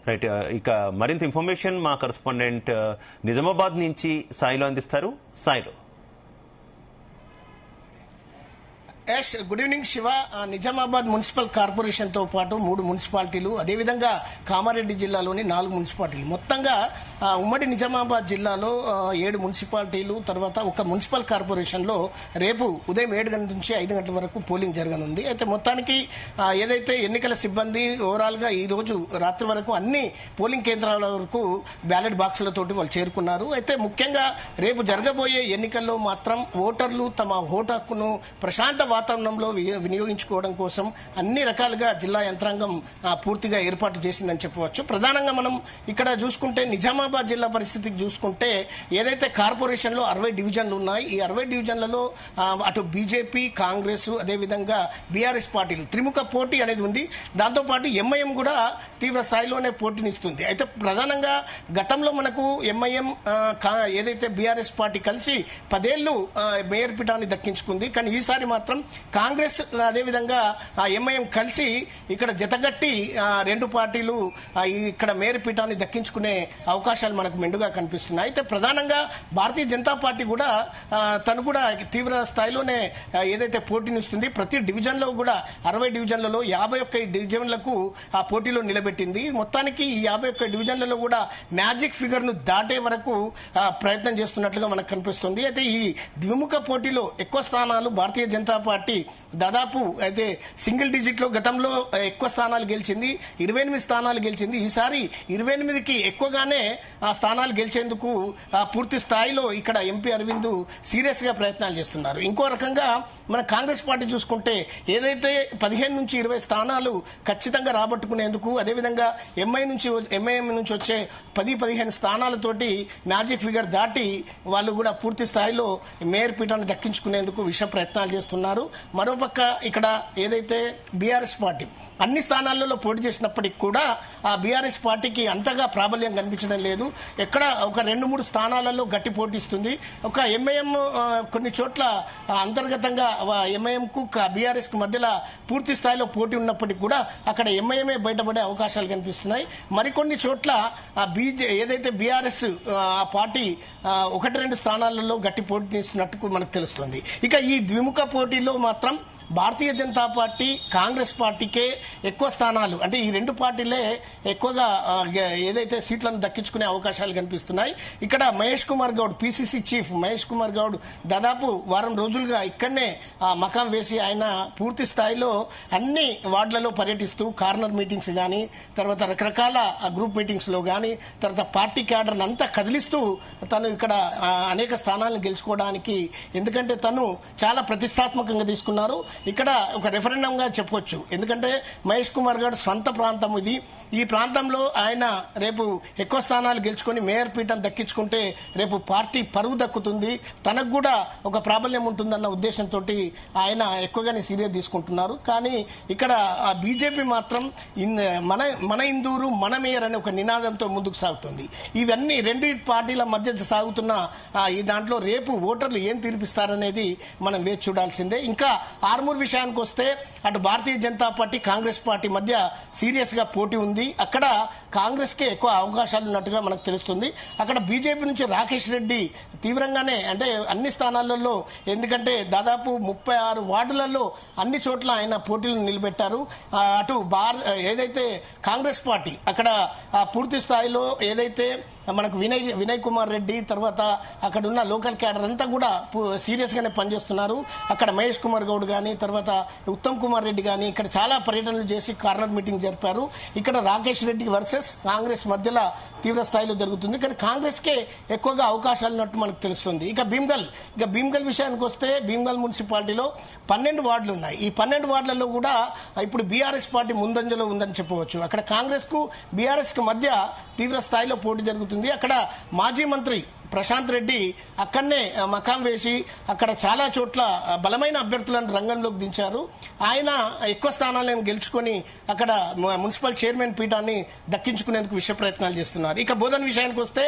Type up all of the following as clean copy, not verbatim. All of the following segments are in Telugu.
రైట్. ఇక మరింత ఇన్ఫర్మేషన్ మా కరెస్పాండెంట్ నిజామాబాద్ నుంచి సాయిలో అందిస్తారు. సాయిలో. Yes, good evening Shiva. Nizamabad municipal corporation తో పాటు 3 మున్సిపాలిటీలు, అదేవిధంగా కామారెడ్డి జిల్లాలోని 4 మున్సిపాలిటీలు, మొత్తంగా ఉమ్మడి నిజామాబాద్ జిల్లాలో 7 మున్సిపాలిటీలు, తర్వాత ఒక మున్సిపల్ కార్పొరేషన్లో రేపు ఉదయం 7 గంటల నుంచి 5 గంటల వరకు పోలింగ్ జరగనుంది. అయితే మొత్తానికి ఏదైతే ఎన్నికల సిబ్బంది ఓవరాల్గా ఈ రోజు రాత్రి వరకు అన్ని పోలింగ్ కేంద్రాల వరకు బ్యాలెట్ బాక్సులతోటి వాళ్ళు చేరుకున్నారు. అయితే ముఖ్యంగా రేపు జరగబోయే ఎన్నికల్లో మాత్రం ఓటర్లు తమ ఓటు హక్కును ప్రశాంత వాతావరణంలో వినియోగించుకోవడం కోసం అన్ని రకాలుగా జిల్లా యంత్రాంగం పూర్తిగా ఏర్పాటు చేసిందని చెప్పవచ్చు. ప్రధానంగా మనం ఇక్కడ చూసుకుంటే నిజామాబాద్ జిల్లా పరిస్థితికి చూసుకుంటే ఏదైతే కార్పొరేషన్లో 60 డివిజన్లు ఉన్నాయి, ఈ 60 డివిజన్లలో అటు బీజేపీ, కాంగ్రెస్, అదేవిధంగా బీఆర్ఎస్ పార్టీలు త్రిముఖ పోటీ అనేది ఉంది. దాంతోపాటు ఎంఐఎం కూడా తీవ్ర స్థాయిలోనే పోటీనిస్తుంది. అయితే ప్రధానంగా గతంలో మనకు ఎంఐఎం ఏదైతే బీఆర్ఎస్ పార్టీ కలిసి 10 ఏళ్లు మేయర్ పీఠాన్ని దక్కించుకుంది. కానీ ఈసారి మాత్రం కాంగ్రెస్ అదేవిధంగా ఎంఐఎం కలిసి ఇక్కడ జతగట్టి 2 పార్టీలు ఇక్కడ మేయర్ పీఠాన్ని దక్కించుకునే అవకాశాలు మనకు మెండుగా కనిపిస్తున్నాయి. అయితే ప్రధానంగా భారతీయ జనతా పార్టీ కూడా తను కూడా తీవ్ర స్థాయిలోనే ఏదైతే పోటీనిస్తుంది, ప్రతి డివిజన్లో కూడా 60 డివిజన్లలో 51 డివిజన్లకు ఆ పోటీలో నిలబెట్టింది. మొత్తానికి ఈ 51 డివిజన్లలో కూడా మ్యాజిక్ ఫిగర్ ను దాటే వరకు ప్రయత్నం చేస్తున్నట్లుగా మనకు కనిపిస్తుంది. అయితే ఈ ద్విముఖ పోటీలో ఎక్కువ స్థానాలు భారతీయ జనతా పార్టీ దాదాపు అయితే సింగిల్ డిజిట్ లో గతంలో ఎక్కువ స్థానాలు గెలిచింది, 28 స్థానాలు గెలిచింది. ఈసారి 28కి ఎక్కువగానే ఆ స్థానాలు గెలిచేందుకు పూర్తి స్థాయిలో ఇక్కడ ఎంపీ అరవింద్ సీరియస్ గా ప్రయత్నాలు చేస్తున్నారు. ఇంకో రకంగా మన కాంగ్రెస్ పార్టీ చూసుకుంటే ఏదైతే 15 నుంచి 20 స్థానాలు ఖచ్చితంగా రాబట్టుకునేందుకు, అదేవిధంగా ఎంఐఎం నుంచి వచ్చే 10-15 స్థానాలతోటి మ్యాజిక్ ఫిగర్ దాటి వాళ్ళు కూడా పూర్తి స్థాయిలో మేయర్ పీఠాన్ని దక్కించుకునేందుకు విష ప్రయత్నాలు చేస్తున్నారు. మరోపక్క ఇక్కడ ఏదైతే బీఆర్ఎస్ పార్టీ అన్ని స్థానాలలో పోటీ చేసినప్పటికీ కూడా ఆ బీఆర్ఎస్ పార్టీకి అంతగా ప్రాబల్యం కనిపించడం లేదు. ఎక్కడ ఒక 2-3 స్థానాలలో గట్టి పోటీస్తుంది. ఒక ఎంఐఎం కొన్ని చోట్ల అంతర్గతంగా ఎంఐఎంకు బీఆర్ఎస్ కు మధ్యలో పూర్తి స్థాయిలో పోటీ ఉన్నప్పటికీ కూడా అక్కడ ఎంఐఎంఏ బయటపడే అవకాశాలు కనిపిస్తున్నాయి. మరికొన్ని చోట్ల ఏదైతే బీఆర్ఎస్ ఆ పార్టీ 1-2 స్థానాలలో గట్టి పోటీనిస్తున్నట్టు మనకు తెలుస్తుంది. ఇక ఈ ద్విముఖ పోటీలో మాత్రం భారతీయ జనతా పార్టీ, కాంగ్రెస్ పార్టీకే ఎక్కువ స్థానాలు, అంటే ఈ 2 పార్టీలే ఎక్కువగా ఏదైతే సీట్లను దక్కించుకునే అవకాశాలు కనిపిస్తున్నాయి. ఇక్కడ మహేష్ కుమార్ గౌడ్, పిసిసి చీఫ్ మహేష్ కుమార్ గౌడ్ దాదాపు వారం రోజులుగా ఇక్కడనే మకాం వేసి ఆయన పూర్తి స్థాయిలో అన్ని వార్డులలో పర్యటిస్తూ కార్నర్ మీటింగ్స్ కానీ, తర్వాత రకరకాల గ్రూప్ మీటింగ్స్ లో కానీ, తర్వాత పార్టీ క్యాడర్ అంతా కదిలిస్తూ తను ఇక్కడ అనేక స్థానాలను గెలుచుకోవడానికి, ఎందుకంటే తను చాలా ప్రతిష్టాత్మకంగా తీసుకున్నారు. ఇక్కడ ఒక రెఫరెండం గా చెప్పొచ్చు. ఎందుకంటే మహేష్ కుమార్ గారు సొంత ప్రాంతం ఇది. ఈ ప్రాంతంలో ఆయన రేపు ఎక్కువ స్థానాలు గెలుచుకొని మేయర్ పీఠం దక్కించుకుంటే రేపు పార్టీ పరువు దక్కుతుంది, తనకు కూడా ఒక ప్రాబల్యం ఉంటుందన్న ఉద్దేశంతో ఆయన ఎక్కువగానే సీరియస్ తీసుకుంటున్నారు. కానీ ఇక్కడ బీజేపీ మాత్రం మన ఇందూరు మన మేయర్ అనే ఒక నినాదంతో ముందుకు సాగుతుంది. ఇవన్నీ 2 పార్టీల మధ్య సాగుతున్న ఈ దాంట్లో రేపు ఓటర్లు ఏం తీర్పిస్తారనేది మనం వేచి చూడాల్సిందే. ఇంకా ఆర్మూర్ విషయానికి వస్తే అటు భారతీయ జనతా పార్టీ, కాంగ్రెస్ పార్టీ మధ్య సీరియస్ గా పోటీ ఉంది. అక్కడ కాంగ్రెస్ కే ఎక్కువ అవకాశాలు ఉన్నట్టుగా మనకు తెలుస్తుంది. అక్కడ బీజేపీ నుంచి రాకేష్ రెడ్డి తీవ్రంగానే, అంటే అన్ని స్థానాలలో, ఎందుకంటే దాదాపు 36 వార్డులలో అన్ని చోట్ల ఆయన పోటీలు నిలబెట్టారు. అటు ఏదైతే కాంగ్రెస్ పార్టీ అక్కడ పూర్తి స్థాయిలో ఏదైతే మనకు వినయ్ కుమార్ రెడ్డి, తర్వాత అక్కడ ఉన్న లోకల్ క్యాడర్ అంతా కూడా సీరియస్ గానే పనిచేస్తున్నారు. అక్కడ మహేష్ కుమార్ గౌడ్ గానీ, తర్వాత ఉత్తమ్ కుమార్ రెడ్డి గానీ ఇక్కడ చాలా పర్యటనలు చేసి కార్నర్ మీటింగ్ జరిపారు. ఇక్కడ రాకేష్ రెడ్డి వర్సెస్ కాంగ్రెస్ మధ్యలో తీవ్ర స్థాయిలో జరుగుతుంది. కానీ కాంగ్రెస్ కే ఎక్కువగా అవకాశాలు ఉన్నట్టు మనకు తెలుస్తుంది. ఇక భీమ్గల్ విషయానికి వస్తే భీమ్గల్ మున్సిపాలిటీలో 12 వార్డులు ఉన్నాయి. ఈ 12 వార్డులలో కూడా ఇప్పుడు బీఆర్ఎస్ పార్టీ ముందంజలో ఉందని చెప్పవచ్చు. అక్కడ కాంగ్రెస్ కు బీఆర్ఎస్ కు మధ్య తీవ్ర స్థాయిలో పోటీ జరుగుతుంది. అక్కడ మాజీ మంత్రి ప్రశాంత్ రెడ్డి అక్కడనే మకాం వేసి అక్కడ చాలా చోట్ల బలమైన అభ్యర్థులను రంగంలోకి దించారు. ఆయన ఎక్కువ స్థానాలను గెలుచుకొని అక్కడ మున్సిపల్ చైర్మన్ పీఠాన్ని దక్కించుకునేందుకు విషయ ప్రయత్నాలు చేస్తున్నారు. ఇక బోధన్ విషయానికి వస్తే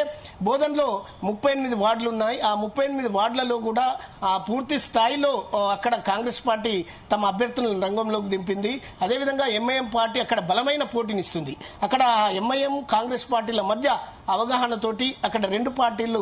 బోధన్లో 38 వార్డులు ఉన్నాయి. ఆ 38 వార్డులలో కూడా పూర్తి స్థాయిలో అక్కడ కాంగ్రెస్ పార్టీ తమ అభ్యర్థులను రంగంలోకి దింపింది. అదేవిధంగా ఎంఐఎం పార్టీ అక్కడ బలమైన పోటీనిస్తుంది. అక్కడ ఎంఐఎం కాంగ్రెస్ పార్టీల మధ్య అవగాహనతోటి అక్కడ రెండు పార్టీలు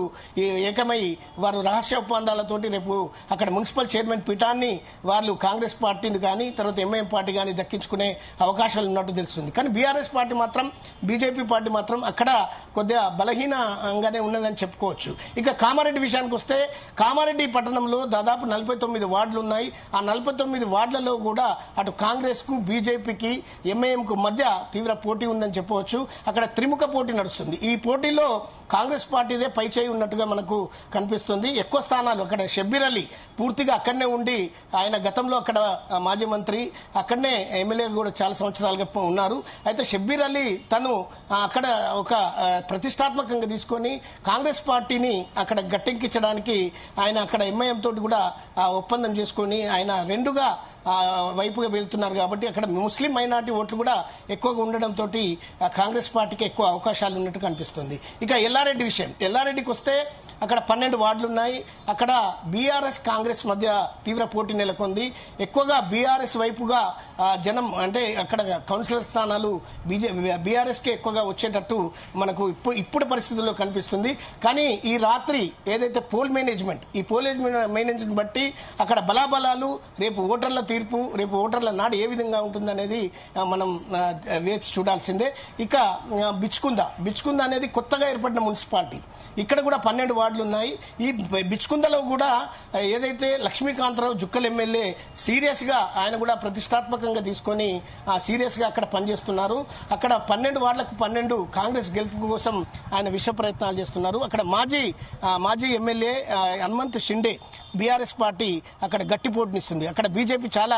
ఏకమై వారు రహస్య ఒప్పందాలతోటి రేపు అక్కడ మున్సిపల్ చైర్మన్ పీఠాన్ని వాళ్ళు కాంగ్రెస్ పార్టీని కానీ తర్వాత ఎంఐఎం పార్టీ కానీ దక్కించుకునే అవకాశాలు ఉన్నట్టు తెలుస్తుంది. కానీ బీఆర్ఎస్ పార్టీ మాత్రం బీజేపీ పార్టీ మాత్రం అక్కడ కొద్దిగా బలహీనంగానే ఉన్నదని చెప్పుకోవచ్చు. ఇక కామారెడ్డి విషయానికి వస్తే కామారెడ్డి పట్టణంలో దాదాపు 49 వార్డులు ఉన్నాయి. ఆ 49 వార్డులలో కూడా అటు కాంగ్రెస్ కు బీజేపీకి ఎంఐఎం కు మధ్య తీవ్ర పోటీ ఉందని చెప్పవచ్చు. అక్కడ త్రిముఖ పోటీ నడుస్తుంది. ఈ పోటీలో కాంగ్రెస్ పార్టీదే పై చేయి ఉన్నట్టుగా మనకు కనిపిస్తుంది. ఎక్కువ స్థానాలు అక్కడ షబ్బీర్ అలీ పూర్తిగా అక్కడనే ఉండి ఆయన గతంలో అక్కడ మాజీ మంత్రి అక్కడనే ఎమ్మెల్యే కూడా చాలా సంవత్సరాలుగా ఉన్నారు. అయితే షబ్బీర్ అలీ తను అక్కడ ఒక ప్రతిష్టాత్మకంగా తీసుకొని కాంగ్రెస్ పార్టీని అక్కడ గట్టెక్కించడానికి ఆయన అక్కడ ఎంఐఎం తోటి కూడా ఒప్పందం చేసుకొని ఆయన రెండుగా వైపుగా వెళ్తున్నారు. కాబట్టి అక్కడ ముస్లిం మైనార్టీ ఓట్లు కూడా ఎక్కువగా ఉండడంతో కాంగ్రెస్ పార్టీకి ఎక్కువ అవకాశాలు ఉన్నట్టు కనిపిస్తుంది. ఇక ఎల్లారెడ్డి విషయం, ఎల్లారెడ్డికి వస్తే అక్కడ 12 వార్డులు ఉన్నాయి. అక్కడ బీఆర్ఎస్ కాంగ్రెస్ మధ్య తీవ్ర పోటీ నెలకొంది. ఎక్కువగా బీఆర్ఎస్ వైపుగా జనం అంటే అక్కడ కౌన్సిలర్ స్థానాలు బీఆర్ఎస్కే ఎక్కువగా వచ్చేటట్టు మనకు ఇప్పుడు పరిస్థితుల్లో కనిపిస్తుంది. కానీ ఈ రాత్రి ఏదైతే పోల్ మేనేజ్మెంట్ ఈ పోల్ మేనేజ్మెంట్ బట్టి అక్కడ బలాబలాలు రేపు ఓటర్ల తీర్పు రేపు ఓటర్ల నాడు ఏ విధంగా ఉంటుందనేది మనం వేచి చూడాల్సిందే. ఇక బిచ్కుంద అనేది కొత్తగా ఏర్పడిన మున్సిపాలిటీ. ఇక్కడ కూడా 12 వార్డులు ఉన్నాయి. ఈ బిచ్కుందలో కూడా ఏదైతే లక్ష్మీకాంతరావు జుక్కల్ ఎమ్మెల్యే సీరియస్ గా ఆయన కూడా ప్రతిష్టాత్మకంగా తీసుకొని సీరియస్ గా అక్కడ పనిచేస్తున్నారు. అక్కడ 12 వార్డులకు 12 కాంగ్రెస్ గెలుపు కోసం ఆయన విష ప్రయత్నాలు చేస్తున్నారు. అక్కడ మాజీ MLA Hanumanth Shinde BRS party అక్కడ గట్టి పోటీనిస్తుంది. అక్కడ బీజేపీ చాలా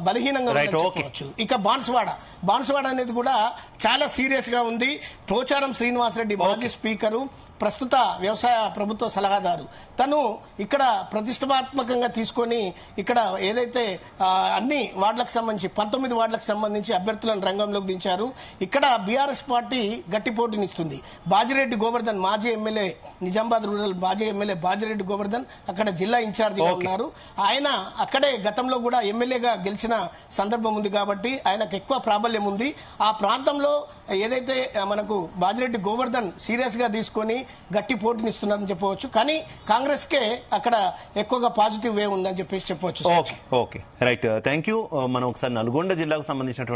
బలహీనంగా చెప్పవచ్చు. ఇక బాన్స్వాడ అనేది కూడా చాలా సీరియస్ గా ఉంది. పోచారం శ్రీనివాసరెడ్డి మాజీ స్పీకరు ప్రస్తుత వ్యవసాయ ప్రభుత్వ సలహాదారు తను ఇక్కడ ప్రతిష్టాత్మకంగా తీసుకొని ఇక్కడ ఏదైతే అన్ని వార్డులకు సంబంధించి 19 వార్డులకు సంబంధించి అభ్యర్థులను రంగంలోకి దించారు. ఇక్కడ బీఆర్ఎస్ పార్టీ గట్టి పోటీనిస్తుంది. బాజిరెడ్డి గోవర్ధన్ మాజీ ఎమ్మెల్యే నిజామాబాద్ రూరల్ మాజీ ఎమ్మెల్యే బాజిరెడ్డి గోవర్ధన్ అక్కడ జిల్లా ఇన్ఛార్జిగా ఉన్నారు. ఆయన అక్కడే గతంలో కూడా ఎమ్మెల్యేగా గెలిచిన సందర్భం ఉంది కాబట్టి ఆయనకు ఎక్కువ ప్రాబల్యం ఉంది. ఆ ప్రాంతంలో ఏదైతే మనకు బాజిరెడ్డి గోవర్ధన్ సీరియస్ గా తీసుకొని గట్టి పోటీనిస్తున్నారని చెప్పవచ్చు. కానీ కాంగ్రెస్ కే అక్కడ ఎక్కువగా పాజిటివ్ వే ఉందని చెప్పేసి చెప్పవచ్చు. Okay right thank you. మనం ఒకసారి నల్గొండ జిల్లాకు సంబంధించినటువంటి